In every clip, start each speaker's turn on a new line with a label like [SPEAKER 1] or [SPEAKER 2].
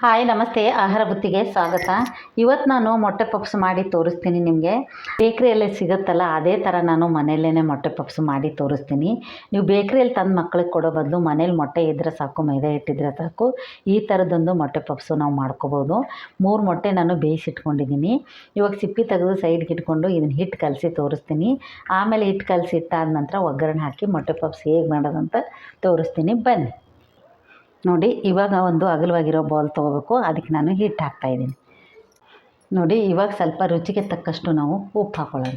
[SPEAKER 1] Hi ನಮಸ್ತೆ, ಆಹಾರ ಬುತ್ತಿಗೆ ಸ್ವಾಗತ. ಇವತ್ತು ನಾನು ಮೊಟ್ಟೆ ಪಪ್ಸ್ ಮಾಡಿ ತೋರಿಸ್ತೀನಿ ನಿಮಗೆ. ಬೇಕ್ರಿಯಲ್ಲೇ ಸಿಗುತ್ತಲ್ಲ ಅದೇ ಥರ ನಾನು ಮನೆಯಲ್ಲೇ ಮೊಟ್ಟೆ ಪಪ್ಸ್ ಮಾಡಿ ತೋರಿಸ್ತೀನಿ. ನೀವು ಬೇಕ್ರಿಯಲ್ಲಿ ತಂದು ಮಕ್ಕಳಿಗೆ ಕೊಡೋ ಬದಲು ಮನೇಲಿ ಮೊಟ್ಟೆ ಇದ್ದರೆ ಸಾಕು, ಮೈದಾ ಹಿಟ್ಟಿದ್ರೆ ಸಾಕು, ಈ ಥರದೊಂದು ಮೊಟ್ಟೆ ಪಪ್ಸು ನಾವು ಮಾಡ್ಕೋಬೋದು. 3 ಮೊಟ್ಟೆ ನಾನು ಬೇಯಿಸಿಟ್ಕೊಂಡಿದ್ದೀನಿ. ಇವಾಗ ಸಿಪ್ಪಿ ತೆಗೆದು ಸೈಡ್ಗೆ ಇಟ್ಕೊಂಡು ಇದನ್ನು ಹಿಟ್ಟು ಕಲಸಿ ತೋರಿಸ್ತೀನಿ. ಆಮೇಲೆ ಹಿಟ್ಟು ಕಲಸಿ ಇಟ್ಟಾದ ನಂತರ ಒಗ್ಗರಣೆ ಹಾಕಿ ಮೊಟ್ಟೆ ಪಪ್ಸ್ ಹೇಗೆ ಮಾಡೋದಂತ ತೋರಿಸ್ತೀನಿ, ಬನ್ನಿ. ನೋಡಿ, ಇವಾಗ ಒಂದು ಅಗಲವಾಗಿರೋ ಬೌಲ್ ತೊಗೋಬೇಕು. ಅದಕ್ಕೆ ನಾನು ಹಿಟ್ಟು ಹಾಕ್ತಾಯಿದ್ದೀನಿ. ನೋಡಿ, ಇವಾಗ ಸ್ವಲ್ಪ ರುಚಿಗೆ ತಕ್ಕಷ್ಟು ನಾವು ಉಪ್ಪು ಹಾಕ್ಕೊಳ್ಳೋಣ.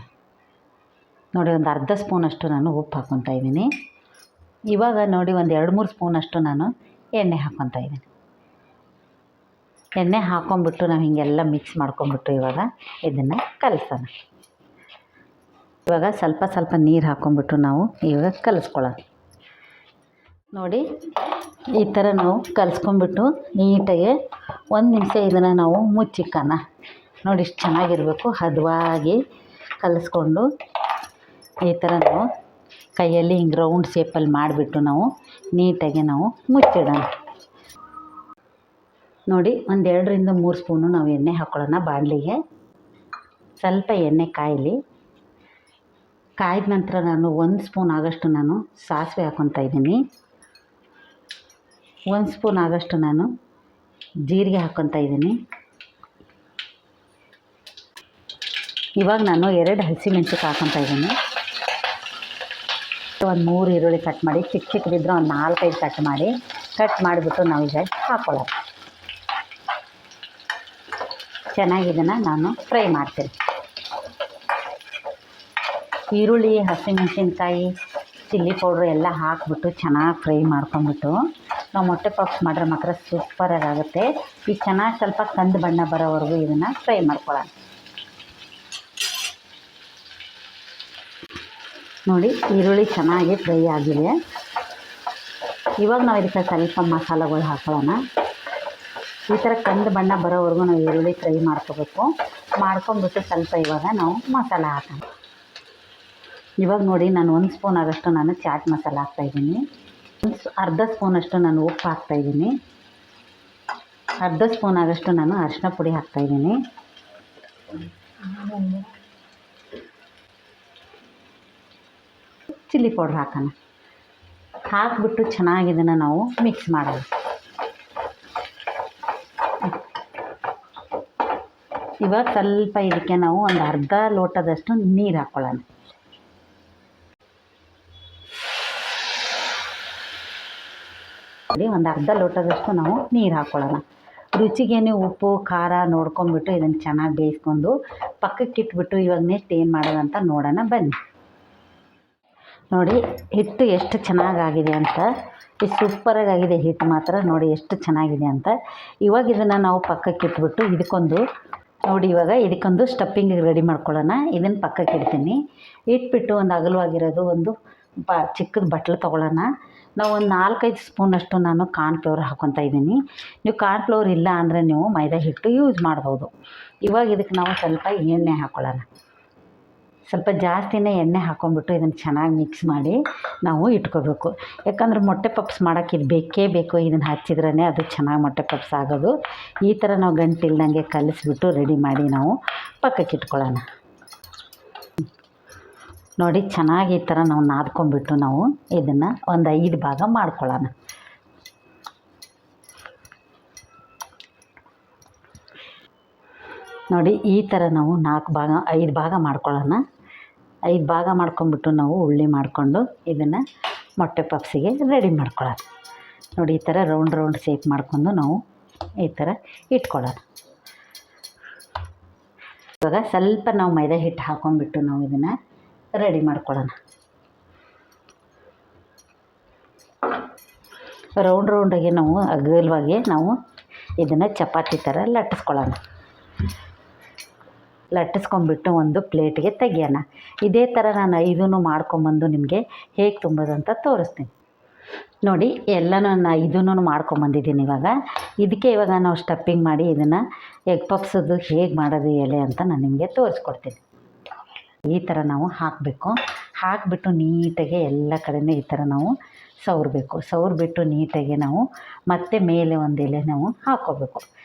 [SPEAKER 1] ನೋಡಿ, ಒಂದು ಅರ್ಧ ಸ್ಪೂನಷ್ಟು ನಾನು ಉಪ್ಪು ಹಾಕ್ಕೊತಾ ಇದ್ದೀನಿ. ಇವಾಗ ನೋಡಿ, ಒಂದು 2-3 ಸ್ಪೂನಷ್ಟು ನಾನು ಎಣ್ಣೆ ಹಾಕ್ಕೊತಾ ಇದ್ದೀನಿ. ಎಣ್ಣೆ ಹಾಕ್ಕೊಂಬಿಟ್ಟು ನಾವು ಹೀಗೆಲ್ಲ ಮಿಕ್ಸ್ ಮಾಡ್ಕೊಂಬಿಟ್ಟು ಇವಾಗ ಇದನ್ನು ಕಲಸೋಣ. ಇವಾಗ ಸ್ವಲ್ಪ ನೀರು ಹಾಕ್ಕೊಂಬಿಟ್ಟು ನಾವು ಇವಾಗ ಕಲಿಸ್ಕೊಳ್ಳೋಣ. ನೋಡಿ, ಈ ಥರ ನಾವು ಕಲಿಸ್ಕೊಂಬಿಟ್ಟು ನೀಟಾಗಿ 1 ನಿಮಿಷ ಇದನ್ನು ನಾವು ಮುಚ್ಚಿಕ್ಕೋಣ. ನೋಡಿ, ಇಷ್ಟು ಚೆನ್ನಾಗಿರಬೇಕು. ಹದವಾಗಿ ಕಲಿಸ್ಕೊಂಡು ಈ ಥರ ನಾವು ಕೈಯಲ್ಲಿ ಹಿಂಗೆ ರೌಂಡ್ ಶೇಪಲ್ಲಿ ಮಾಡಿಬಿಟ್ಟು ನಾವು ನೀಟಾಗಿ ನಾವು ಮುಚ್ಚಿಡೋಣ. ನೋಡಿ, ಒಂದು 2-3 ಸ್ಪೂನು ನಾವು ಎಣ್ಣೆ ಹಾಕ್ಕೊಳ್ಳೋಣ ಬಾಣಲಿಗೆ. ಸ್ವಲ್ಪ ಎಣ್ಣೆ ಕಾಯಲಿ. ಕಾಯ್ದ ನಂತರ ನಾನು 1 ಸ್ಪೂನ್ ಆಗೋಷ್ಟು ನಾನು ಸಾಸಿವೆ ಹಾಕ್ಕೊತಾ ಇದ್ದೀನಿ. 1 ಸ್ಪೂನ್ ಆಗೋಷ್ಟು ನಾನು ಜೀರಿಗೆ ಹಾಕ್ಕೊತಾ ಇದ್ದೀನಿ. ಇವಾಗ ನಾನು 2 ಹಸಿಮೆಣಸಿನ್ಕಾಯಿ ಹಾಕ್ಕೊತಾ ಇದ್ದೀನಿ. ಒಂದು 3 ಈರುಳ್ಳಿ ಕಟ್ ಮಾಡಿ, ಚಿಕ್ಕದಿದ್ದರೆ ಒಂದು 4-5 ಕಟ್ ಮಾಡಿಬಿಟ್ಟು ನಾವು ಈಗ ಹಾಕ್ಕೊಳ್ಳೋಣ. ಚೆನ್ನಾಗಿ ಇದನ್ನು ನಾನು ಫ್ರೈ ಮಾಡ್ತೀನಿ. ಈರುಳ್ಳಿ, ಹಸಿಮೆಣಸಿನ್ಕಾಯಿ, ಚಿಲ್ಲಿ ಪೌಡ್ರು ಎಲ್ಲ ಹಾಕಿಬಿಟ್ಟು ಚೆನ್ನಾಗಿ ಫ್ರೈ ಮಾಡ್ಕೊಂಬಿಟ್ಟು ನಾವು ಮೊಟ್ಟೆ ಪಪ್ಸ್ ಮಾಡ್ರೆ ಮಾತ್ರ ಸೂಪರಾಗಿ ಆಗುತ್ತೆ. ಈಗ ಚೆನ್ನಾಗಿ ಸ್ವಲ್ಪ ಕಂದು ಬಣ್ಣ ಬರೋವರೆಗೂ ಇದನ್ನು ಫ್ರೈ ಮಾಡ್ಕೊಳ್ಳೋಣ. ನೋಡಿ, ಈರುಳ್ಳಿ ಚೆನ್ನಾಗಿ ಫ್ರೈ ಆಗಿದೆ. ಇವಾಗ ನಾವು ಇದಕ್ಕೆ ಸ್ವಲ್ಪ ಮಸಾಲೆಗಳು ಹಾಕೊಳ್ಳೋಣ. ಈ ಥರ ಕಂದು ಬಣ್ಣ ಬರೋವರೆಗೂ ನಾವು ಈರುಳ್ಳಿ ಫ್ರೈ ಮಾಡ್ಕೋಬೇಕು. ಮಾಡ್ಕೊಂಬಿಟ್ಟು ಸ್ವಲ್ಪ ಇವಾಗ ನಾವು ಮಸಾಲೆ ಹಾಕೋಣ. ಇವಾಗ ನೋಡಿ, ನಾನು 1 ಸ್ಪೂನ್ ಆಗೋಷ್ಟು ನಾನು ಚಾಟ್ ಮಸಾಲೆ ಹಾಕ್ತಾಯಿದ್ದೀನಿ. ಅರ್ಧ ಸ್ಪೂನಷ್ಟು ನಾನು ಉಪ್ಪು ಹಾಕ್ತಾಯಿದ್ದೀನಿ. ಅರ್ಧ ಸ್ಪೂನ್ ಆಗೋಷ್ಟು ನಾನು ಅರಿಶಿನ ಪುಡಿ ಹಾಕ್ತಾಯಿದ್ದೀನಿ. ಚಿಲ್ಲಿ ಪೌಡ್ರ್ ಹಾಕೋಣ. ಹಾಕಿಬಿಟ್ಟು ಚೆನ್ನಾಗಿ ಇದನ್ನು ನಾವು ಮಿಕ್ಸ್ ಮಾಡೋಣ. ಇವಾಗ ಸ್ವಲ್ಪ ಇದಕ್ಕೆ ನಾವು ಒಂದು ಅರ್ಧ ಲೋಟದಷ್ಟು ನೀರು ಹಾಕ್ಕೊಳ್ಳೋಣ. ಒಂದು ಅರ್ಧ ಲೋಟದಷ್ಟು ನಾವು ನೀರು ಹಾಕ್ಕೊಳ್ಳೋಣ. ರುಚಿಗೇನೆ ಉಪ್ಪು ಖಾರ ನೋಡ್ಕೊಂಬಿಟ್ಟು ಇದನ್ನು ಚೆನ್ನಾಗಿ ಬೇಯಿಸ್ಕೊಂಡು ಪಕ್ಕಕ್ಕೆ ಇಟ್ಬಿಟ್ಟು ಇವಾಗ ನೆಕ್ಸ್ಟ್ ಏನು ಮಾಡೋದಂತ ನೋಡೋಣ, ಬನ್ನಿ. ನೋಡಿ, ಹಿಟ್ಟು ಎಷ್ಟು ಚೆನ್ನಾಗಾಗಿದೆ ಅಂತ. ಇದು ಸೂಪರಾಗಿ ಆಗಿದೆ ಹಿಟ್ಟು ಮಾತ್ರ. ನೋಡಿ ಎಷ್ಟು ಚೆನ್ನಾಗಿದೆ ಅಂತ. ಇವಾಗ ಇದನ್ನು ನಾವು ಪಕ್ಕಕ್ಕೆ ಇಟ್ಬಿಟ್ಟು ಇದಕ್ಕೊಂದು ಸ್ಟಫಿಂಗ್ ರೆಡಿ ಮಾಡ್ಕೊಳ್ಳೋಣ. ಇದನ್ನು ಪಕ್ಕಕ್ಕೆ ಇಡ್ತೀನಿ. ಇಟ್ಬಿಟ್ಟು ಒಂದು ಅಗಲವಾಗಿರೋದು ಒಂದು ಚಿಕ್ಕದು ಬಟ್ಲು ತೊಗೊಳ್ಳೋಣ. ನಾವು ಒಂದು 4-5 ಸ್ಪೂನಷ್ಟು ನಾನು ಕಾರ್ನ್ಫ್ಲವರ್ ಹಾಕ್ಕೊತಾ ಇದ್ದೀನಿ. ನೀವು ಕಾರ್ನ್ಫ್ಲವರ್ ಇಲ್ಲ ಅಂದರೆ ನೀವು ಮೈದಾ ಹಿಟ್ಟು ಯೂಸ್ ಮಾಡ್ಬೋದು. ಇವಾಗ ಇದಕ್ಕೆ ನಾವು ಸ್ವಲ್ಪ ಎಣ್ಣೆ ಹಾಕ್ಕೊಳ್ಳೋಣ. ಸ್ವಲ್ಪ ಜಾಸ್ತಿನೇ ಎಣ್ಣೆ ಹಾಕ್ಕೊಂಬಿಟ್ಟು ಇದನ್ನು ಚೆನ್ನಾಗಿ ಮಿಕ್ಸ್ ಮಾಡಿ ನಾವು ಇಟ್ಕೋಬೇಕು. ಯಾಕಂದ್ರೆ ಮೊಟ್ಟೆ ಪಪ್ಸ್ ಮಾಡೋಕ್ಕೆ ಇದು ಬೇಕೇ ಬೇಕು. ಇದನ್ನು ಹಚ್ಚಿದ್ರೇ ಅದು ಚೆನ್ನಾಗಿ ಮೊಟ್ಟೆ ಪಪ್ಸ್ ಆಗೋದು. ಈ ಥರ ನಾವು ಗಂಟಿಲ್ದಂಗೆ ಕಲಿಸ್ಬಿಟ್ಟು ರೆಡಿ ಮಾಡಿ ನಾವು ಪಕ್ಕಕ್ಕೆ ಇಟ್ಕೊಳ್ಳೋಣ. ನೋಡಿ, ಚೆನ್ನಾಗಿ ಈ ಥರ ನಾವು ನಾದ್ಕೊಂಬಿಟ್ಟು ನಾವು ಇದನ್ನು ಒಂದು 5 ಭಾಗ ಮಾಡ್ಕೊಳ್ಳೋಣ. ನೋಡಿ, ಈ ಥರ ನಾವು 5 ಭಾಗ ಮಾಡ್ಕೊಳ್ಳೋಣ. 5 ಭಾಗ ಮಾಡ್ಕೊಂಬಿಟ್ಟು ನಾವು ಉಳ್ಳಿ ಮಾಡಿಕೊಂಡು ಇದನ್ನು ಮೊಟ್ಟೆ ಪಪ್ಸಿಗೆ ರೆಡಿ ಮಾಡ್ಕೊಳ್ಳೋಣ. ನೋಡಿ, ಈ ಥರ ರೌಂಡ್ ಶೇಪ್ ಮಾಡ್ಕೊಂಡು ನಾವು ಈ ಥರ ಇಟ್ಕೊಳ್ಳೋಣ. ಇವಾಗ ಸ್ವಲ್ಪ ನಾವು ಮೈದಾ ಹಿಟ್ಟು ಹಾಕ್ಕೊಂಬಿಟ್ಟು ನಾವು ಇದನ್ನು ರೆಡಿ ಮಾಡ್ಕೊಳ್ಳೋಣ. ರೌಂಡಾಗಿ ನಾವು ಅಗಲವಾಗಿ ನಾವು ಇದನ್ನು ಚಪಾತಿ ಥರ ಲಟ್ಟಿಸ್ಕೊಂಬಿಟ್ಟು ಒಂದು ಪ್ಲೇಟ್ಗೆ ತೆಗಿಯೋಣ. ಇದೇ ಥರ ನಾನು 5 ಮಾಡ್ಕೊಂಬಂದು ನಿಮಗೆ ಹೇಗೆ ತುಂಬೋದಂತ ತೋರಿಸ್ತೀನಿ. ನೋಡಿ, ಎಲ್ಲನೂ ನಾನು 5 ಮಾಡ್ಕೊಂಬಂದಿದ್ದೀನಿ. ಇವಾಗ ನಾವು ಸ್ಟಫಿಂಗ್ ಮಾಡಿ ಇದನ್ನು ಎಗ್ ಪಪ್ಸದು ಹೇಗೆ ಮಾಡೋದು ಎಲೆ ಅಂತ ನಾನು ನಿಮಗೆ ತೋರಿಸ್ಕೊಡ್ತೀನಿ. ಈ ಥರ ನಾವು ಹಾಕಬೇಕು. ಹಾಕಿಬಿಟ್ಟು ನೀಟಾಗಿ ಎಲ್ಲ ಕಡೆಯೂ ಈ ಥರ ನಾವು ಸವರ್ಬಿಟ್ಟು ನೀಟಾಗಿ ನಾವು ಮತ್ತೆ ಮೇಲೆ ಒಂದು ಎಲೆ ನಾವು ಹಾಕ್ಕೋಬೇಕು.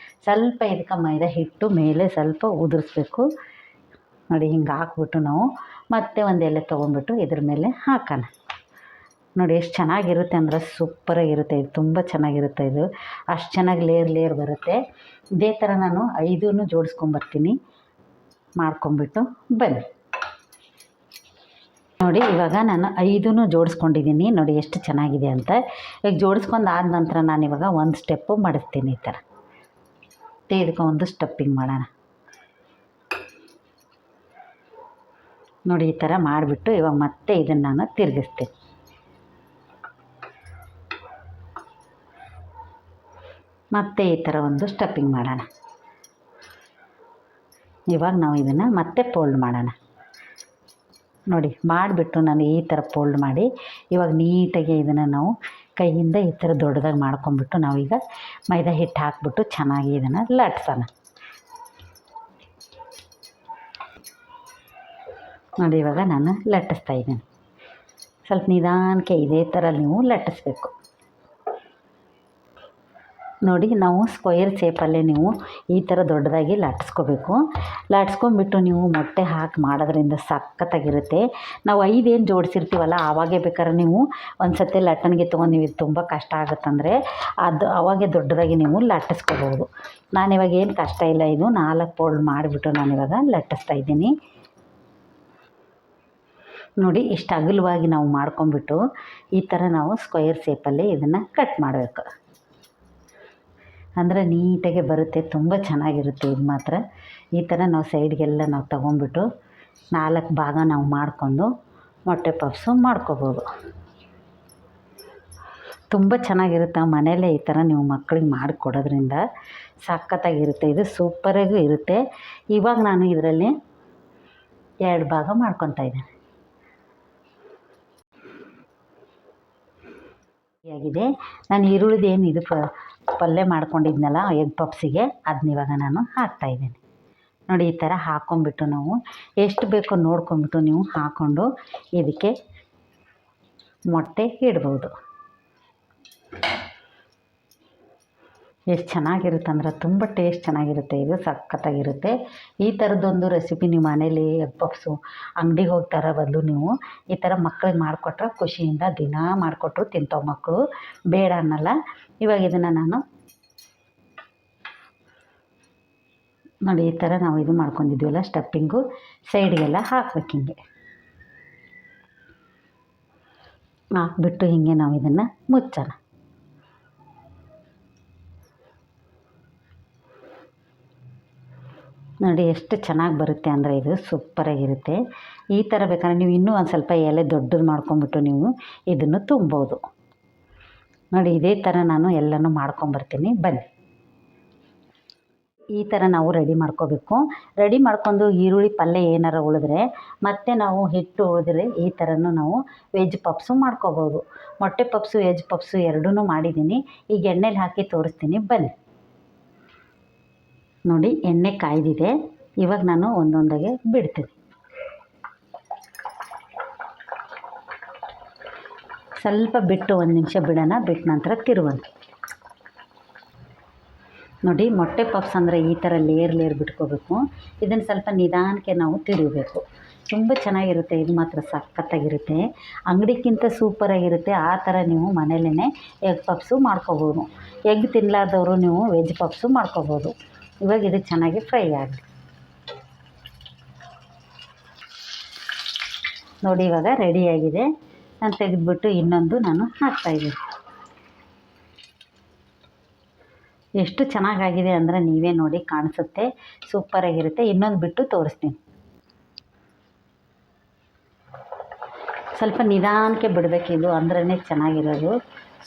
[SPEAKER 1] ಸ್ವಲ್ಪ ಇದಕ್ಕೆ ಮೈದಾ ಹಿಟ್ಟು ಮೇಲೆ ಸ್ವಲ್ಪ ಉದುರಿಸ್ಬೇಕು ನೋಡಿ. ಹಿಂಗೆ ಹಾಕ್ಬಿಟ್ಟು ನಾವು ಮತ್ತೆ ಒಂದು ಎಲೆ ತೊಗೊಂಡ್ಬಿಟ್ಟು ಇದ್ರ ಮೇಲೆ ಹಾಕೋಣ. ನೋಡಿ ಎಷ್ಟು ಚೆನ್ನಾಗಿರುತ್ತೆ ಅಂದರೆ ಸೂಪರಾಗಿರುತ್ತೆ. ಇದು ತುಂಬ ಚೆನ್ನಾಗಿರುತ್ತೆ. ಇದು ಅಷ್ಟು ಚೆನ್ನಾಗಿ ಲೇಯರ್ ಬರುತ್ತೆ. ಇದೇ ಥರ ನಾನು 5 ಜೋಡಿಸ್ಕೊಂಬರ್ತೀನಿ. ಮಾಡ್ಕೊಂಬಿಟ್ಟು ಬನ್ನಿ ನೋಡಿ. ಇವಾಗ ನಾನು 5 ಜೋಡಿಸ್ಕೊಂಡಿದ್ದೀನಿ ನೋಡಿ ಎಷ್ಟು ಚೆನ್ನಾಗಿದೆ ಅಂತ. ಈಗ ಜೋಡಿಸ್ಕೊಂಡು ಆದ ನಂತರ ನಾನು ಇವಾಗ ಒಂದು ಸ್ಟೆಪ್ಪು ಮಾಡಿಸ್ತೀನಿ. ಈ ಥರ ಇದಕ್ಕೆ ಒಂದು ಸ್ಟೆಪ್ಪಿಂಗ್ ಮಾಡೋಣ ನೋಡಿ. ಈ ಥರ ಮಾಡಿಬಿಟ್ಟು ಇವಾಗ ಮತ್ತೆ ಇದನ್ನು ನಾನು ತಿರುಗಿಸ್ತೀನಿ. ಮತ್ತೆ ಈ ಥರ ಒಂದು ಸ್ಟೆಪ್ಪಿಂಗ್ ಮಾಡೋಣ. ಇವಾಗ ನಾವು ಇದನ್ನು ಮತ್ತೆ ಫೋಲ್ಡ್ ಮಾಡೋಣ ನೋಡಿ. ಮಾಡಿಬಿಟ್ಟು ನಾನು ಈ ಥರ ಫೋಲ್ಡ್ ಮಾಡಿ ಇವಾಗ ನೀಟಾಗಿ ಇದನ್ನು ನಾವು ಕೈಯಿಂದ ಈ ಥರ ದೊಡ್ಡದಾಗಿ ಮಾಡ್ಕೊಂಬಿಟ್ಟು ನಾವೀಗ ಮೈದಾ ಹಿಟ್ಟು ಹಾಕ್ಬಿಟ್ಟು ಚೆನ್ನಾಗಿ ಇದನ್ನು ಲಟ್ಸೋಣ ನೋಡಿ. ಇವಾಗ ನಾನು ಲಟ್ಟಿಸ್ತಾ ಇದ್ದೀನಿ. ಸ್ವಲ್ಪ ನಿಧಾನಕ್ಕೆ ಇದೇ ಥರ ನೀವು ಲಟ್ಟಿಸ್ಬೇಕು ನೋಡಿ. ನಾವು ಸ್ಕ್ವಯರ್ ಶೇಪಲ್ಲೇ ನೀವು ಈ ಥರ ದೊಡ್ಡದಾಗಿ ಲಟ್ಸ್ಕೊಂಬಿಟ್ಟು ನೀವು ಮೊಟ್ಟೆ ಹಾಕಿ ಮಾಡೋದ್ರಿಂದ ಸಖತ್ತಾಗಿರುತ್ತೆ. ನಾವು 5 ಏನು ಜೋಡಿಸಿರ್ತೀವಲ್ಲ ಆವಾಗೇ ಬೇಕಾದ್ರೆ ನೀವು ಒಂದು ಸತಿ ಲಟ್ಟಣಿಗೆ ತೊಗೊಂಡು ನೀವು ಇದು ತುಂಬ ಕಷ್ಟ ಆಗುತ್ತಂದರೆ ಅದು ಅವಾಗೇ ದೊಡ್ಡದಾಗಿ ನೀವು ಲಟ್ಟಿಸ್ಕೋಬೋದು. ನಾನಿವಾಗ ಏನು ಕಷ್ಟ ಇಲ್ಲ. ಇದು 4 ಫೋಲ್ಡ್ ಮಾಡಿಬಿಟ್ಟು ನಾನಿವಾಗ ಲಟ್ಟಿಸ್ತಾ ಇದ್ದೀನಿ ನೋಡಿ. ಇಷ್ಟು ಅಗಲವಾಗಿ ನಾವು ಮಾಡ್ಕೊಂಬಿಟ್ಟು ಈ ಥರ ನಾವು ಸ್ಕ್ವಯರ್ ಶೇಪಲ್ಲಿ ಇದನ್ನು ಕಟ್ ಮಾಡಬೇಕು. ಅಂದರೆ ನೀಟಾಗೆ ಬರುತ್ತೆ. ತುಂಬ ಚೆನ್ನಾಗಿರುತ್ತೆ ಇದು ಮಾತ್ರ. ಈ ಥರ ನಾವು ಸೈಡ್ಗೆಲ್ಲ ನಾವು ತೊಗೊಂಬಿಟ್ಟು 4 ಭಾಗ ನಾವು ಮಾಡಿಕೊಂಡು ಮೊಟ್ಟೆ ಪಪ್ಸು ಮಾಡ್ಕೋಬೋದು. ತುಂಬ ಚೆನ್ನಾಗಿರುತ್ತೆ. ಮನೆಯಲ್ಲೇ ಈ ಥರ ನೀವು ಮಕ್ಕಳಿಗೆ ಮಾಡಿಕೊಡೋದ್ರಿಂದ ಸಖತ್ತಾಗಿರುತ್ತೆ. ಇದು ಸೂಪರಾಗೂ ಇರುತ್ತೆ. ಇವಾಗ ನಾನು ಇದರಲ್ಲಿ 2 ಭಾಗ ಮಾಡ್ಕೊತಾ ಇದ್ದೇನೆ. ಆಗಿದೆ. ನಾನು ಈರುಳ್ಳಿದೇನು ಇದು ಪಲ್ಯ ಮಾಡ್ಕೊಂಡಿದ್ನಲ್ಲ ಎಗ್ ಪಪ್ಸಿಗೆ, ಅದನ್ನ ಇವಾಗ ನಾನು ಹಾಕ್ತಾಯಿದ್ದೀನಿ ನೋಡಿ. ಈ ಥರ ಹಾಕ್ಕೊಂಬಿಟ್ಟು ನಾವು ಎಷ್ಟು ಬೇಕೋ ನೋಡ್ಕೊಂಬಿಟ್ಟು ನೀವು ಹಾಕ್ಕೊಂಡು ಇದಕ್ಕೆ ಮೊಟ್ಟೆ ಇಡ್ಬೋದು. ಎಷ್ಟು ಚೆನ್ನಾಗಿರುತ್ತೆ ಅಂದರೆ ತುಂಬ ಟೇಸ್ಟ್ ಚೆನ್ನಾಗಿರುತ್ತೆ. ಇದು ಸಖತ್ತಾಗಿರುತ್ತೆ. ಈ ಥರದ್ದೊಂದು ರೆಸಿಪಿ ನೀವು ಮನೇಲಿ ಎಗ್ ಪಪ್ಸು ಅಂಗಡಿಗೆ ಹೋಗ್ತಾರ ಬದಲು ನೀವು ಈ ಥರ ಮಕ್ಳಿಗೆ ಮಾಡಿಕೊಟ್ರೆ ಖುಷಿಯಿಂದ ದಿನ ಮಾಡಿಕೊಟ್ರು ತಿಂತಾವೆ ಮಕ್ಕಳು, ಬೇಡ ಅನ್ನಲ್ಲ. ಇವಾಗ ಇದನ್ನು ನಾನು ನೋಡಿ ಈ ಥರ ನಾವು ಇದು ಮಾಡ್ಕೊಂಡಿದ್ವಲ್ಲ ಸ್ಟಫಿಂಗು ಸೈಡ್ಗೆಲ್ಲ ಹಾಕ್ಬೇಕು. ಹಿಂಗೆ ಹಾಕ್ಬಿಟ್ಟು ಹಿಂಗೆ ನಾವು ಇದನ್ನು ಮುಚ್ಚೋಣ ನೋಡಿ. ಎಷ್ಟು ಚೆನ್ನಾಗಿ ಬರುತ್ತೆ ಅಂದರೆ ಇದು ಸೂಪರಾಗಿರುತ್ತೆ. ಈ ಥರ ಬೇಕಾದ್ರೆ ನೀವು ಇನ್ನೂ ಒಂದು ಸ್ವಲ್ಪ ಎಲೆ ದೊಡ್ಡದು ಮಾಡ್ಕೊಂಬಿಟ್ಟು ನೀವು ಇದನ್ನು ತುಂಬೋದು ನೋಡಿ. ಇದೇ ಥರ ನಾನು ಎಲ್ಲನೂ ಮಾಡ್ಕೊಂಬರ್ತೀನಿ ಬನ್ನಿ. ಈ ಥರ ನಾವು ರೆಡಿ ಮಾಡ್ಕೋಬೇಕು. ರೆಡಿ ಮಾಡ್ಕೊಂಡು ಈರುಳ್ಳಿ ಪಲ್ಯ ಏನಾರು ಉಳಿದ್ರೆ ಮತ್ತು ನಾವು ಹಿಟ್ಟು ಉಳಿದ್ರೆ ಈ ಥರನೂ ನಾವು ವೆಜ್ ಪಪ್ಸು ಮಾಡ್ಕೋಬೋದು. ಮೊಟ್ಟೆ ಪಪ್ಸು ವೆಜ್ ಪಪ್ಸು ಎರಡೂ ಮಾಡಿದ್ದೀನಿ. ಈಗ ಎಣ್ಣೆಲಿ ಹಾಕಿ ತೋರಿಸ್ತೀನಿ ಬನ್ನಿ ನೋಡಿ. ಎಣ್ಣೆ ಕಾಯ್ದಿದೆ. ಇವಾಗ ನಾನು ಒಂದೊಂದಾಗೆ ಬಿಡ್ತೀನಿ. ಸ್ವಲ್ಪ ಬಿಟ್ಟು 1 ನಿಮಿಷ ಬಿಡೋಣ. ಬಿಟ್ಟ ನಂತರ ತಿರುವಂತ ನೋಡಿ. ಮೊಟ್ಟೆ ಪಪ್ಸ್ ಅಂದರೆ ಈ ಥರ ಲೇಯರ್ ಬಿಟ್ಕೋಬೇಕು. ಇದನ್ನು ಸ್ವಲ್ಪ ನಿಧಾನಕ್ಕೆ ನಾವು ತಿರುಗಬೇಕು. ತುಂಬ ಚೆನ್ನಾಗಿರುತ್ತೆ. ಇದು ಮಾತ್ರ ಸಖತ್ತಾಗಿರುತ್ತೆ. ಅಂಗಡಿಗಿಂತ ಸೂಪರಾಗಿರುತ್ತೆ. ಆ ಥರ ನೀವು ಮನೇಲೇ ಎಗ್ ಪಪ್ಸು ಮಾಡ್ಕೋಬೋದು. ಎಗ್ ತಿನ್ನಲಾರ್ದವರು ನೀವು ವೆಜ್ ಪಪ್ಸು ಮಾಡ್ಕೋಬೋದು. ಇವಾಗ ಇದು ಚೆನ್ನಾಗಿ ಫ್ರೈ ಆಗಲಿ ನೋಡಿ. ಇವಾಗ ರೆಡಿಯಾಗಿದೆ. ನಾನು ತೆಗೆದುಬಿಟ್ಟು ಇನ್ನೊಂದು ನಾನು ಹಾಕ್ತಾಯಿದ್ದೀನಿ. ಎಷ್ಟು ಚೆನ್ನಾಗಾಗಿದೆ ಅಂದರೆ ನೀವೇ ನೋಡಿ ಕಾಣಿಸುತ್ತೆ. ಸೂಪರಾಗಿರುತ್ತೆ. ಇನ್ನೊಂದು ಬಿಟ್ಟು ತೋರಿಸ್ತೀನಿ. ಸ್ವಲ್ಪ ನಿಧಾನಕ್ಕೆ ಬಿಡಬೇಕಿದು ಅಂದ್ರೇ ಚೆನ್ನಾಗಿರೋದು.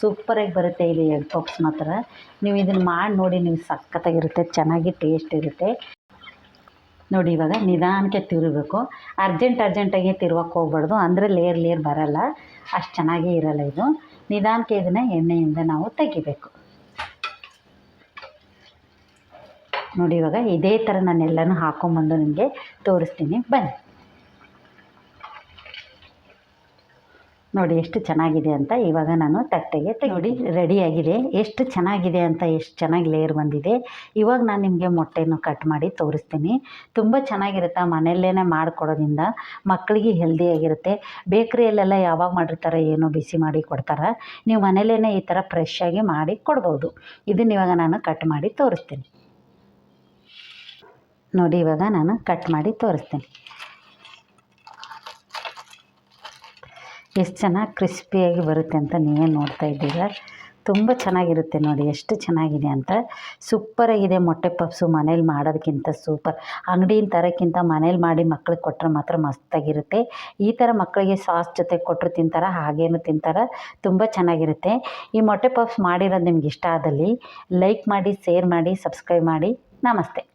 [SPEAKER 1] ಸೂಪರಾಗಿ ಬರುತ್ತೆ ಇದು ಎಗ್ ಪಪ್ಸ್ ಮಾತ್ರ. ನೀವು ಇದನ್ನು ಮಾಡಿ ನೋಡಿ. ನೀವು ಸಖತ್ತಾಗಿರುತ್ತೆ. ಚೆನ್ನಾಗಿ ಟೇಸ್ಟ್ ಇರುತ್ತೆ ನೋಡಿ. ಇವಾಗ ನಿಧಾನಕ್ಕೆ ತಿರುಗಬೇಕು. ಅರ್ಜೆಂಟಾಗಿ ತಿರುವಕ್ಕೆ ಹೋಗ್ಬಾರ್ದು. ಅಂದರೆ ಲೇಯರ್ ಬರೋಲ್ಲ. ಅಷ್ಟು ಚೆನ್ನಾಗಿ ಇರೋಲ್ಲ ಇದು. ನಿಧಾನಕ್ಕೆ ಇದನ್ನು ಎಣ್ಣೆಯಿಂದ ನಾವು ತೆಗಿಬೇಕು ನೋಡಿ. ಇವಾಗ ಇದೇ ಥರ ನಾನೆಲ್ಲನೂ ಹಾಕ್ಕೊಂಬಂದು ನಿಮಗೆ ತೋರಿಸ್ತೀನಿ ಬನ್ನಿ ನೋಡಿ ಎಷ್ಟು ಚೆನ್ನಾಗಿದೆ ಅಂತ. ಇವಾಗ ನಾನು ತಟ್ಟೆಗೆ ನೋಡಿ ರೆಡಿಯಾಗಿದೆ. ಎಷ್ಟು ಚೆನ್ನಾಗಿದೆ ಅಂತ, ಎಷ್ಟು ಚೆನ್ನಾಗಿ ಲೇಯರ್ ಬಂದಿದೆ. ಇವಾಗ ನಾನು ನಿಮಗೆ ಮೊಟ್ಟೆನೂ ಕಟ್ ಮಾಡಿ ತೋರಿಸ್ತೀನಿ. ತುಂಬ ಚೆನ್ನಾಗಿರುತ್ತೆ. ಮನೆಯಲ್ಲೇ ಮಾಡಿಕೊಡೋದ್ರಿಂದ ಮಕ್ಕಳಿಗೆ ಹೆಲ್ದಿಯಾಗಿರುತ್ತೆ. ಬೇಕ್ರಿಯಲ್ಲೆಲ್ಲ ಯಾವಾಗ ಮಾಡಿರ್ತಾರೆ ಏನೋ ಬಿಸಿ ಮಾಡಿ ಕೊಡ್ತಾರೆ. ನೀವು ಮನೆಯಲ್ಲೇ ಈ ಥರ ಫ್ರೆಶ್ಶಾಗಿ ಮಾಡಿ ಕೊಡ್ಬೋದು. ಇದನ್ನ ಇವಾಗ ನಾನು ಕಟ್ ಮಾಡಿ ತೋರಿಸ್ತೀನಿ. ನೋಡಿ ಇವಾಗ ನಾನು ಕಟ್ ಮಾಡಿ ತೋರಿಸ್ತೀನಿ. ಎಷ್ಟು ಚೆನ್ನಾಗಿ ಕ್ರಿಸ್ಪಿಯಾಗಿ ಬರುತ್ತೆ ಅಂತ ನೀವೇ ನೋಡ್ತಾ ಇದ್ದೀರಾ. ತುಂಬ ಚೆನ್ನಾಗಿರುತ್ತೆ ನೋಡಿ ಎಷ್ಟು ಚೆನ್ನಾಗಿದೆ ಅಂತ. ಸೂಪರಾಗಿದೆ ಮೊಟ್ಟೆ ಪಪ್ಸು. ಮನೇಲಿ ಮಾಡೋದಕ್ಕಿಂತ ಸೂಪರ್. ಅಂಗಡಿಯಿಂದ ತರೋಕ್ಕಿಂತ ಮನೇಲಿ ಮಾಡಿ ಮಕ್ಳಿಗೆ ಕೊಟ್ಟರೆ ಮಾತ್ರ ಮಸ್ತಾಗಿರುತ್ತೆ. ಈ ಥರ ಮಕ್ಕಳಿಗೆ ಸಾಸ್ ಜೊತೆ ಕೊಟ್ಟರು ತಿಂತಾರೆ, ಹಾಗೇನು ತಿಂತಾರೆ. ತುಂಬ ಚೆನ್ನಾಗಿರುತ್ತೆ. ಈ ಮೊಟ್ಟೆ ಪಪ್ಸ್ ಮಾಡಿರೋದು ನಿಮ್ಗೆ ಇಷ್ಟ ಆದಲ್ಲಿ ಲೈಕ್ ಮಾಡಿ, ಶೇರ್ ಮಾಡಿ, ಸಬ್ಸ್ಕ್ರೈಬ್ ಮಾಡಿ. ನಮಸ್ತೆ.